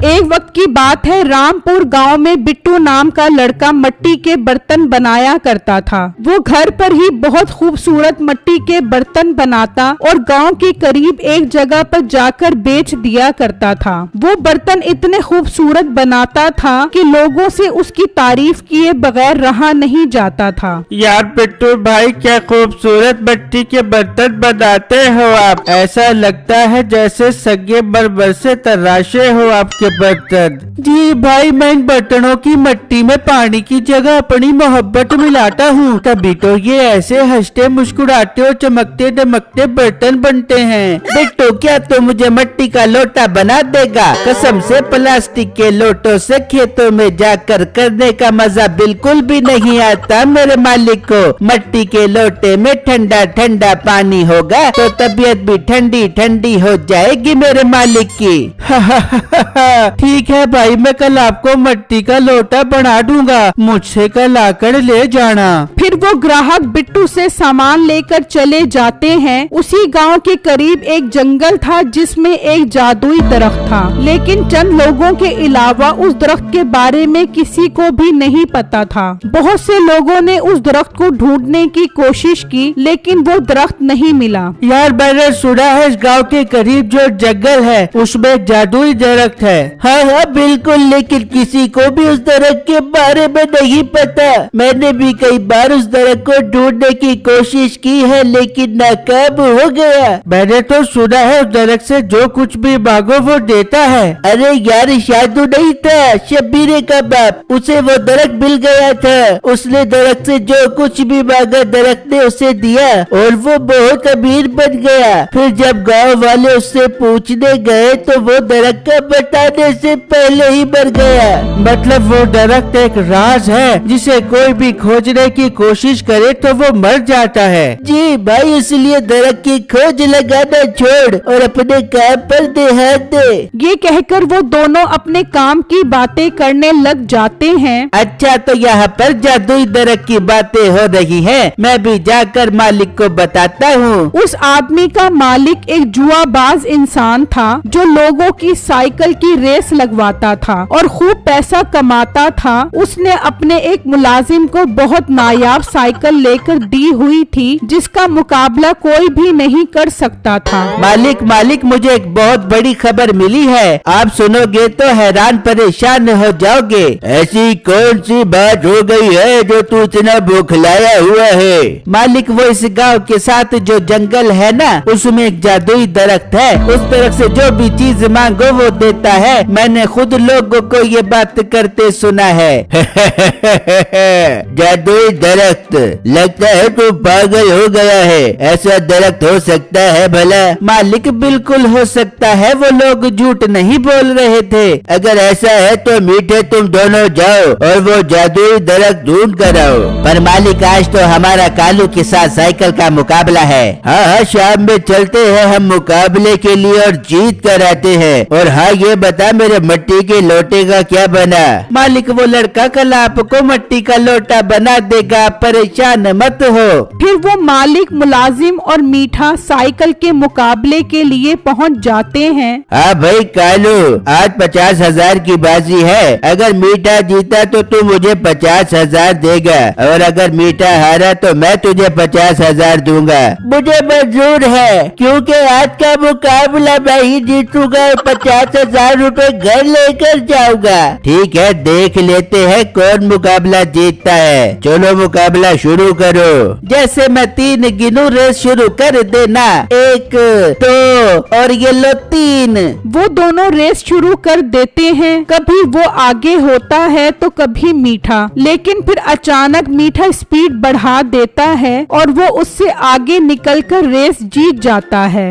एक वक्त की बात है, रामपुर गांव में बिट्टू नाम का लड़का मिट्टी के बर्तन बनाया करता था। वो घर पर ही बहुत खूबसूरत मिट्टी के बर्तन बनाता और गांव के करीब एक जगह पर जाकर बेच दिया करता था। वो बर्तन इतने खूबसूरत बनाता था कि लोगों से उसकी तारीफ किए बगैर रहा नहीं जाता था। यार बिट्टू भाई, क्या खूबसूरत मिट्टी के बर्तन बनाते हो आप। ऐसा लगता है जैसे सगे बरबर से तराशे हो आपके बर्तन। जी भाई, मैं इन बर्तनों की मिट्टी में पानी की जगह अपनी मोहब्बत मिलाता हूँ, तभी तो ये ऐसे हंसते मुस्कुराते और चमकते दमकते बर्तन बनते हैं। बिट्टू, क्या तू मुझे मिट्टी का लोटा बना देगा? कसम से प्लास्टिक के लोटों से खेतों में जाकर करने का मजा बिल्कुल भी नहीं आता मेरे मालिक को। मिट्टी के लोटे में ठंडा ठंडा पानी होगा तो तबीयत भी ठंडी ठंडी हो जाएगी मेरे मालिक की। ठीक है भाई, मैं कल आपको मिट्टी का लोटा बना दूंगा, मुझसे कल आकर ले जाना। फिर वो ग्राहक बिट्टू से सामान लेकर चले जाते हैं। उसी गांव के करीब एक जंगल था जिसमें एक जादुई दरख्त था, लेकिन चंद लोगों के अलावा उस दरख्त के बारे में किसी को भी नहीं पता था। बहुत से लोगों ने उस दरख्त को ढूंढने की कोशिश की, लेकिन वो दरख्त नहीं मिला। यार, मैंने सुना है इस गांव के करीब जो जंगल है उसमें एक जादुई दरख्त है। हाँ हाँ बिल्कुल, लेकिन किसी को भी उस दरख्त के बारे में नहीं पता। मैंने भी कई बार उस दरख्त को ढूंढने की कोशिश की है, लेकिन नाकाम हो गया। मैंने तो सुना है उस दरख्त से जो कुछ भी मांगो वो देता है। अरे यार, शादू नहीं था, शब्बीर का बाप, उसे वो दरख्त मिल गया था। उसने दरख्त से जो कुछ भी मांगा दरख्त ने उसे दिया और वो बहुत अमीर बन गया। फिर जब गाँव वाले उससे पूछने गए तो वो दरख्त का बताने से पहले ही मर गया। मतलब वो दरख्त एक राज है जिसे कोई भी खोजने की कोशिश करे तो वो मर जाता है। जी भाई, इसलिए दरख्त की खोज लगाना छोड़ और अपने काम पर ध्यान दे। ये कहकर वो दोनों अपने काम की बातें करने लग जाते हैं। अच्छा, तो यहाँ पर जादुई दरख्त की बातें हो रही है, मैं भी जाकर मालिक को बताता हूँ। उस आदमी का मालिक एक जुआबाज इंसान था जो लोगों की साइकिल की रेस लगवाता था और खूब पैसा कमाता था। उसने अपने एक मुलाजिम को बहुत नायाब साइकिल लेकर दी हुई थी जिसका मुकाबला कोई भी नहीं कर सकता था। मालिक, मुझे एक बहुत बड़ी खबर मिली है, आप सुनोगे तो हैरान परेशान हो जाओगे। ऐसी कौन सी बात हो गई है जो तू इतना बौखलाया हुआ है? मालिक, वो इस गांव के साथ जो जंगल है ना, उसमें एक जादुई दरख्त है। उस दरख्त से जो भी चीज मांगो वो देता है। मैंने खुद लोगों को ये बात करते सुना है। जादुई दरख्त, लगता है तू पागल हो गया है। ऐसा दरख्त हो सकता है भला? मालिक, बिल्कुल हो सकता है, वो लोग झूठ नहीं बोल रहे थे। अगर ऐसा है तो मीठे तुम दोनों जाओ और वो जादुई दरख्त ढूंढ कर आओ। पर मालिक, आज तो हमारा कालू के साथ साइकिल का मुकाबला है। हाँ, शाम में चलते हैं हम मुकाबले के लिए और जीत कर आते हैं। और हाँ, ये बता मेरे मिट्टी के लोटे का क्या बना? मालिक, वो लड़का कल आपको मिट्टी का लोटा बना देगा, परेशान मत हो। फिर वो मालिक, मुलाजिम और मीठा साइकिल के मुकाबले के लिए पहुंच जाते हैं। हाँ भाई कालू, आज 50,000 की बाजी है। अगर मीठा जीता तो तू मुझे 50,000 देगा और अगर मीठा हारा तो मैं तुझे 50,000 दूंगा। मुझे मंजूर है, क्योंकि आज का मुकाबला मैं ही जीतूंगा और 50,000 रुपए घर लेकर जाऊंगा। ठीक है, देख लेते हैं कौन मुकाबला जीतता है। चलो मुकाबला शुरू करो। जैसे मैं 3 गिनूं, रेस शुरू कर देना। 1, 2 और ये लो 3। वो दोनों रेस शुरू कर देते हैं। कभी वो आगे होता है तो कभी मीठा, लेकिन फिर अचानक मीठा स्पीड बढ़ा देता है और वो उससे आगे निकलकर रेस जीत जाता है।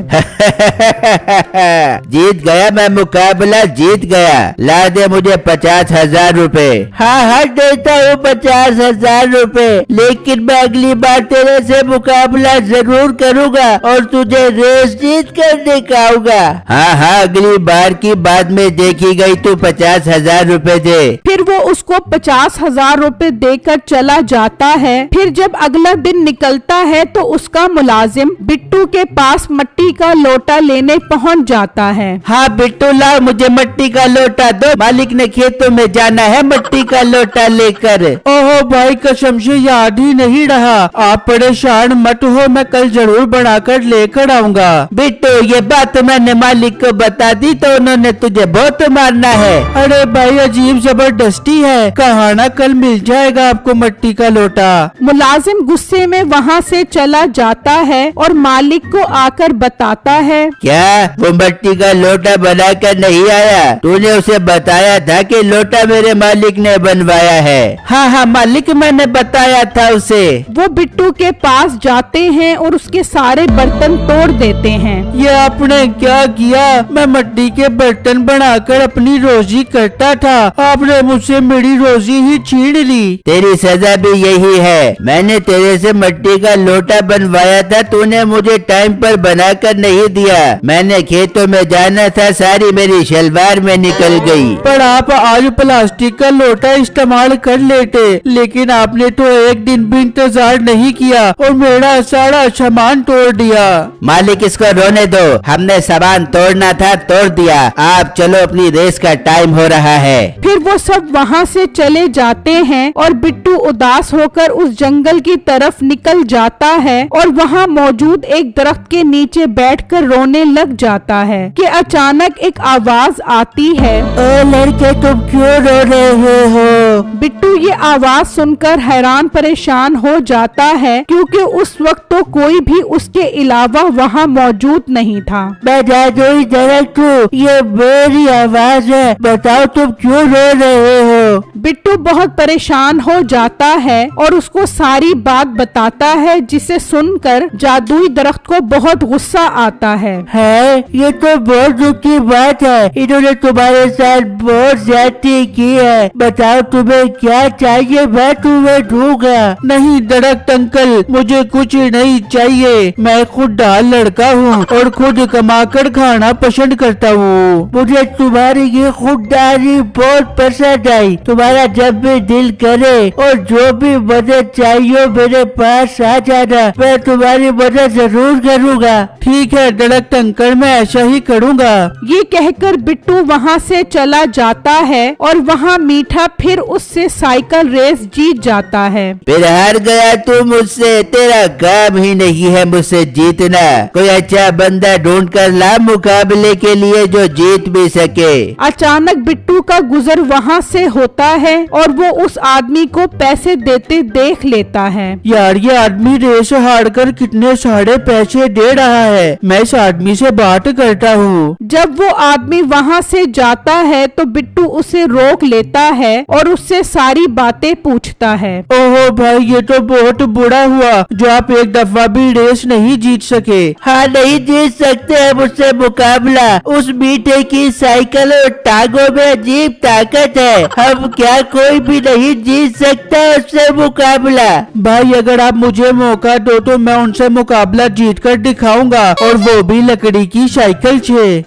जीत गया मैं, मुकाबला जीत जीत गया, ला दे मुझे 50,000 रुपए। हाँ हाँ देता हूँ 50,000 रुपए, लेकिन मैं अगली बार तेरे से मुकाबला जरूर करूँगा और तुझे रेस जीत कर दिखाऊंगा। हाँ हाँ अगली बार की बाद में देखी गई, तू 50,000 रुपए दे। फिर वो उसको 50,000 रुपए देकर चला जाता है। फिर जब अगला दिन निकलता है तो उसका मुलाजिम बिट्टू के पास मिट्टी का लोटा लेने पहुंच जाता है। हाँ बिट्टू लाओ मुझे मिट्टी का लोटा दो, मालिक ने खेतों में जाना है मिट्टी का लोटा लेकर। ओहो भाई कसम से याद ही नहीं रहा, आप परेशान मत हो, मैं कल जरूर बनाकर लेकर आऊंगा। बिट्टू ये बात मैंने मालिक को बता दी तो उन्होंने तुझे बहुत मारना है। अरे भाई अजीब जबरदस्ती है, कहा ना कल मिल जाएगा आपको मिट्टी का लोटा। मुलाजिम गुस्से में वहाँ से चला जाता है और मालिक को आकर बताता है, क्या वो मिट्टी का लोटा बनाकर नहीं आया? तूने उसे बताया था कि लोटा मेरे मालिक ने बनवाया है। हाँ हाँ मालिक मैंने बताया था उसे। वो बिट्टू के पास जाते हैं और उसके सारे बर्तन तोड़ देते हैं। ये आपने क्या किया? मैं मिट्टी के बर्तन बनाकर अपनी रोजी करता था, आपने मुझसे मेरी रोजी ही छीन ली। तेरी सजा भी यही है, मैंने तेरे से मिट्टी का लोटा बनवाया था, तूने मुझे टाइम पर बनाकर नहीं दिया। मैंने खेतों में जाना था, सारी मेरी शलवार में निकल गई। पर आप आज प्लास्टिक का लोटा इस्तेमाल कर लेते, लेकिन आपने तो एक दिन भी इंतजार नहीं किया और मेरा सारा सामान तोड़ दिया। मालिक इसको रोने दो, हमने सामान तोड़ना था तोड़ दिया, आप चलो अपनी रेस का टाइम हो रहा है। फिर वो सब वहाँ से चले जाते हैं और बिट्टू उदास होकर उस जंगल की तरफ निकल जाता है और वहाँ मौजूद एक दरख्त के नीचे बैठकर रोने लग जाता है कि अचानक एक आवाज आती है, ओ लड़के तुम क्यों रो रहे हो? बिट्टू ये आवाज सुनकर हैरान परेशान हो जाता है क्योंकि उस वक्त तो कोई भी उसके अलावा वहाँ मौजूद नहीं था। मैं जादुई दरख्त हूँ, ये मेरी आवाज है, बताओ तुम क्यों रो रहे हो? बिट्टू बहुत परेशान हो जाता है और उसको सारी बात बताता है, जिसे सुनकर जादुई दरख्त को बहुत गुस्सा आता है। ये तो बहुत दुख की बात है, इन्होंने तुम्हारे साथ बहुत ज्यादती की है, बताओ तुम्हें क्या चाहिए, मैं तुम्हें दूंगा। नहीं दरख्त अंकल, मुझे कुछ नहीं चाहिए, मैं खुददार लड़का हूँ और खुद कमाकर खाना पसंद करता हूँ। मुझे तुम्हारी ये खुददारी बहुत पसंद आई, तुम्हारा जब भी दिल करे और जो भी मदद चाहिए मेरे पास आ जाना, मैं तुम्हारी मदद जरूर करूँगा। ठीक है दरख्त अंकल, मैं ऐसा ही करूँगा। ये कहकर बिट्टू वहाँ से चला जाता है और वहाँ मीठा फिर उससे साइकिल रेस जीत जाता है। फिर हार गया तू मुझसे, तेरा काम ही नहीं है मुझसे जीतना, कोई अच्छा बंदा ढूंढ कर ला मुकाबले के लिए जो जीत भी सके। अचानक बिट्टू का गुजर वहाँ से होता है और वो उस आदमी को पैसे देते देख लेता है। यार ये आदमी रेस हार कर कितने सारे पैसे दे रहा है, मैं इस आदमी से बात करता हूँ। जब वो आदमी वहाँ से जाता है तो बिट्टू उसे रोक लेता है और उससे सारी बातें पूछता है। ओहो भाई ये तो बहुत बुरा हुआ जो आप एक दफा भी रेस नहीं जीत सके। हाँ नहीं जीत सकते हैं मुझसे मुकाबला, उस मीठे की साइकिल और टांगों में अजीब ताकत है, हम क्या कोई भी नहीं जीत सकता उससे मुकाबला। भाई अगर आप मुझे मौका दो तो मैं उनसे मुकाबला जीत कर दिखाऊंगा, और वो भी लकड़ी की साइकिल से।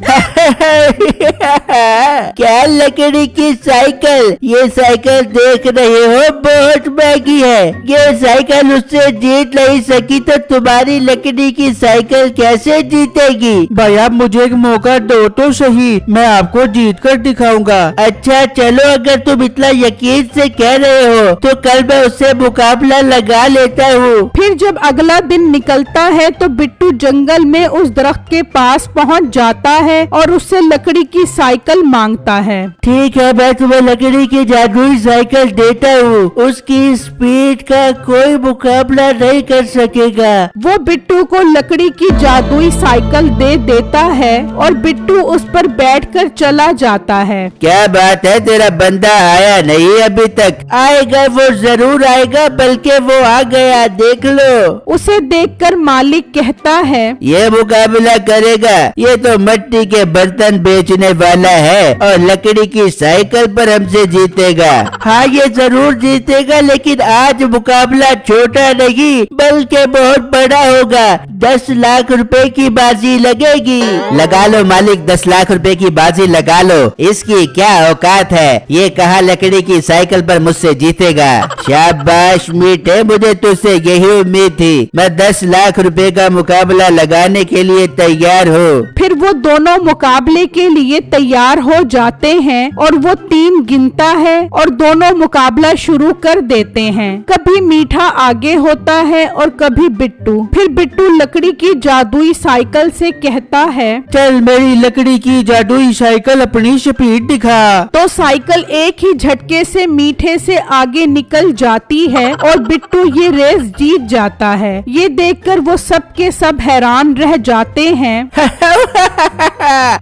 क्या लकड़ी की साइकिल? ये साइकिल देख रहे हो बहुत महंगी है, ये साइकिल उससे जीत नहीं सकी तो तुम्हारी लकड़ी की साइकिल कैसे जीतेगी? भाई आप मुझे एक मौका दो तो सही, मैं आपको जीत कर दिखाऊंगा। अच्छा चलो, अगर तुम इतना यकीन से कह रहे हो तो कल मैं उससे मुकाबला लगा लेता हूँ। फिर जब अगला दिन निकलता है तो बिट्टू जंगल में उस दरख्त के पास पहुँच जाता है और उससे लकड़ी की साइकिल मांगता है। ठीक है मैं तुम्हें लकड़ी की जादुई साइकिल देता हूँ, उसकी स्पीड का कोई मुकाबला नहीं कर सकेगा। वो बिट्टू को लकड़ी की जादुई साइकिल दे देता है और बिट्टू उस पर बैठकर चला जाता है। क्या बात है, तेरा बंदा आया नहीं अभी तक? आएगा, वो जरूर आएगा, बल्कि वो आ गया, देख लो। उसे देखकर मालिक कहता है, ये मुकाबला करेगा, ये तो मिट्टी के बर्तन बेचने वाला है और लकड़ी की साइकिल पर हमसे जीतेगा। हाँ, ये जरूर जीतेगा, लेकिन आज मुकाबला छोटा नहीं बल्कि बहुत बड़ा होगा। 10 लाख रुपए की बाजी लगेगी। लगा लो मालिक, 10 लाख रुपए की बाजी लगा लो। इसकी क्या औकात है, ये कहा लकड़ी की साइकिल पर मुझसे जीतेगा। शाबाश मीठे, मुझे तुझसे यही उम्मीद थी। मैं 10 लाख रुपए का मुकाबला लगाने के लिए तैयार हूँ। फिर वो दोनों मुकाबले के लिए तैयार हो जाते हैं और वो 3 गिनता है और दोनों मुकाबला शुरू कर देते हैं। कभी मीठा आगे होता है और कभी बिट्टू। फिर बिट्टू लकड़ी की जादुई साइकिल से कहता है, चल मेरी लकड़ी की जादुई साइकिल अपनी स्पीड दिखा। तो साइकिल एक ही झटके से मीठे से आगे निकल जाती है और बिट्टू ये रेस जीत जाता है। ये देखकर वो सब के सब हैरान रह जाते हैं।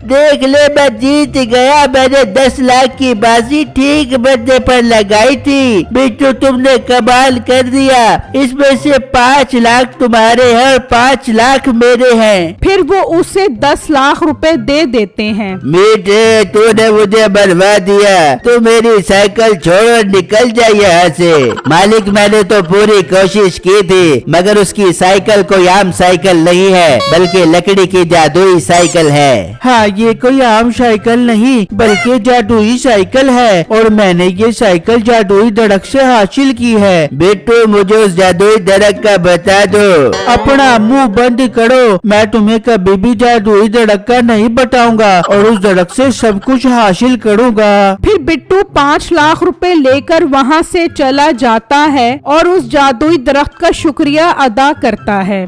देख ले, मैं जीत गया। मैंने 10 लाख की बाजी ठीक बंदे पर लगाई थी। बिट्टू, तुमने कमाल कर दिया। इसमें से 5 लाख तुम्हारे हैं और 5 लाख मेरे हैं। फिर वो उसे 10 लाख रुपए दे देते हैं। मीठे, तूने मुझे बर्बाद दिया। तू मेरी साइकिल छोड़, निकल जा यहाँ से। मालिक, मैंने तो पूरी कोशिश की थी, मगर उसकी साइकिल कोई आम साइकिल नहीं है, बल्कि लकड़ी की जादुई साइकिल है। हाँ, ये कोई आम साइकिल नहीं बल्कि जादुई साइकिल है और मैंने ये साइकिल जादुई दड़क से हासिल की है। बिट्टू, मुझे उस जादुई दड़क का बता दो। अपना मुंह बंद करो, मैं तुम्हें कभी भी जादुई दड़क का नहीं बताऊंगा और उस दड़क से सब कुछ हासिल करूंगा। फिर बिट्टू 5 लाख रुपए लेकर वहाँ से चला जाता है और उस जादुई दरख्त का शुक्रिया अदा करता है।